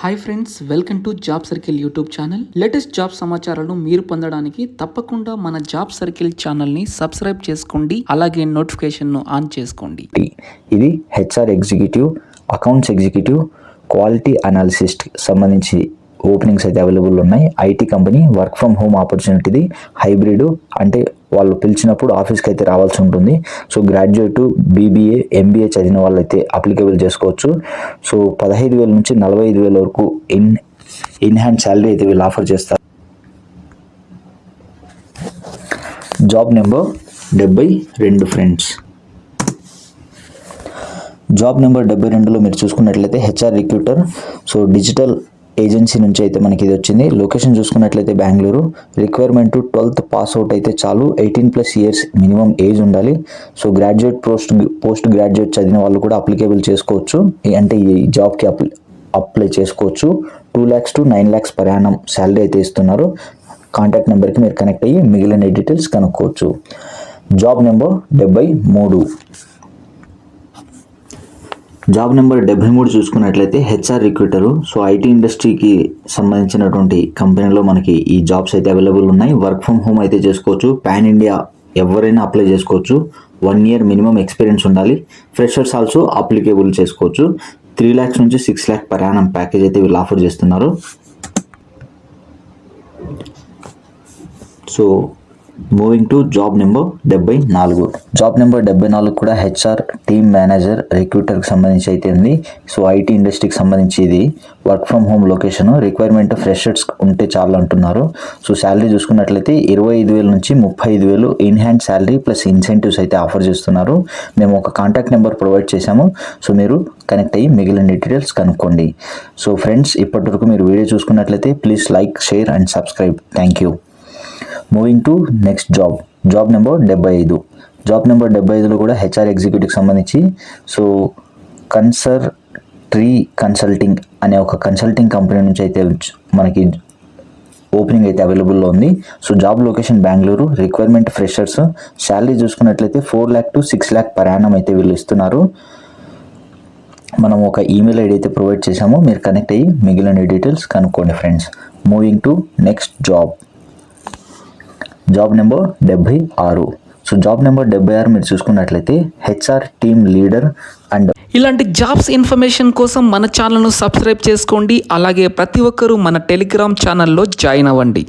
Hi friends, welcome to job circle YouTube channel. Latest job సమాచారాలను మీరు పొందడానికి తప్పకుండా మన జాబ్ సర్కిల్ ఛానల్ని సబ్స్క్రైబ్ చేసుకోండి, అలాగే నోటిఫికేషన్ను ఆన్ చేసుకోండి. ఇది HR executive, accounts executive, quality analyst సంబంధించి ఓపెనింగ్స్ అయితే అవైలబుల్ ఉన్నాయి. IT company, work from home ఆపర్చునిటీది, హైబ్రిడ్ అంటే వాళ్ళు పిలిచినప్పుడు ఆఫీస్కి అయితే రావాల్సి ఉంటుంది. సో గ్రాడ్యుయేట్, బీబీఏ, ఎంబీఏ చదివిన వాళ్ళు అయితే అప్లికేబుల్ చేసుకోవచ్చు. సో 15,000 నుంచి 45,000 వరకు ఇన్ హ్యాండ్ శాలరీ అయితే వీళ్ళు ఆఫర్ చేస్తారు. Job number 72 friends. Job number 72లో మీరు చూసుకున్నట్లయితే HR recruiter. So digital agency నుంచి అయితే మనకి ఇది వచ్చింది. లొకేషన్ చూసుకున్నట్లయితే Bengaluru. Requirement 12th pass out అయితే చాలు, 18+ ఇయర్స్ మినిమం ఏజ్ ఉండాలి. సో గ్రాడ్యుయేట్, పోస్ట్ గ్రాడ్యుయేట్ చదివిన వాళ్ళు కూడా అప్లికేబుల్ చేసుకోవచ్చు, అంటే ఈ జాబ్కి అప్లై చేసుకోవచ్చు. 2 lakhs to 9 lakhs per annum salary అయితే ఇస్తున్నారు. కాంటాక్ట్ నెంబర్కి మీరు కనెక్ట్ అయ్యి మిగిలిన డీటెయిల్స్ కనుక్కోవచ్చు. Job number 73. జాబ్ నెంబర్ 73 చూసుకున్నట్లయితే హెచ్ఆర్ రిక్రూటరు. సో ఐటీ ఇండస్ట్రీకి సంబంధించినటువంటి కంపెనీలో మనకి ఈ జాబ్స్ అయితే అవైలబుల్ ఉన్నాయి. వర్క్ ఫ్రమ్ హోమ్ అయితే చేసుకోవచ్చు. పాన్ ఇండియా ఎవరైనా అప్లై చేసుకోవచ్చు. 1 year మినిమం ఎక్స్పీరియన్స్ ఉండాలి. ఫ్రెషర్స్ ఆల్సో అప్లికేబుల్ చేసుకోవచ్చు. 3 lakhs నుంచి 6 lakh per annum ప్యాకేజ్ అయితే వీళ్ళు ఆఫర్ చేస్తున్నారు. So moving to job number 74. Job number 74 కూడా హెచ్ఆర్ టీమ్ మేనేజర్ రిక్రూటర్కి సంబంధించి అయితే ఉంది. సో ఐటీ ఇండస్ట్రీకి సంబంధించి ఇది work from home location. Requirement freshers ఉంటే చాలు అంటున్నారు. సో శాలరీ చూసుకున్నట్లయితే 25,000 నుంచి 35,000 in hand salary plus incentives అయితే ఆఫర్ చేస్తున్నారు. మేము ఒక కాంటాక్ట్ నెంబర్ ప్రొవైడ్ చేశాము. సో మీరు కనెక్ట్ అయ్యి మిగిలిన డీటెయిల్స్ కనుక్కోండి. సో ఫ్రెండ్స్, ఇప్పటివరకు మీరు వీడియో చూసుకున్నట్లయితే please like, share and subscribe. Thank you. Moving to next job number 75. Job number 75లో కూడా హెచ్ఆర్ ఎగ్జిక్యూటివ్కి సంబంధించి సో ట్రీ కన్సల్టింగ్ అనే ఒక కన్సల్టింగ్ కంపెనీ నుంచి అయితే మనకి ఓపెనింగ్ అయితే అవైలబుల్లో ఉంది. So job location Bengaluru. Requirement freshers. Salary చూసుకున్నట్లయితే 4 lakh to 6 lakh per annum అయితే వీళ్ళు ఇస్తున్నారు. మనం ఒక ఈమెయిల్ ఐడి అయితే ప్రొవైడ్ చేసాము, మీరు కనెక్ట్ అయ్యి మిగిలిన డీటెయిల్స్ కనుక్కోండి friends. Moving to next job number 76. So job number 76 మీరు చూసుకున్నట్లయితే హెచ్ఆర్ టీమ్ లీడర్ అండ్ ఇలాంటి జాబ్స్ ఇన్ఫర్మేషన్ కోసం మన ఛానల్ను సబ్స్క్రైబ్ చేసుకోండి, అలాగే ప్రతి ఒక్కరూ మన టెలిగ్రామ్ ఛానల్లో జాయిన్ అవ్వండి.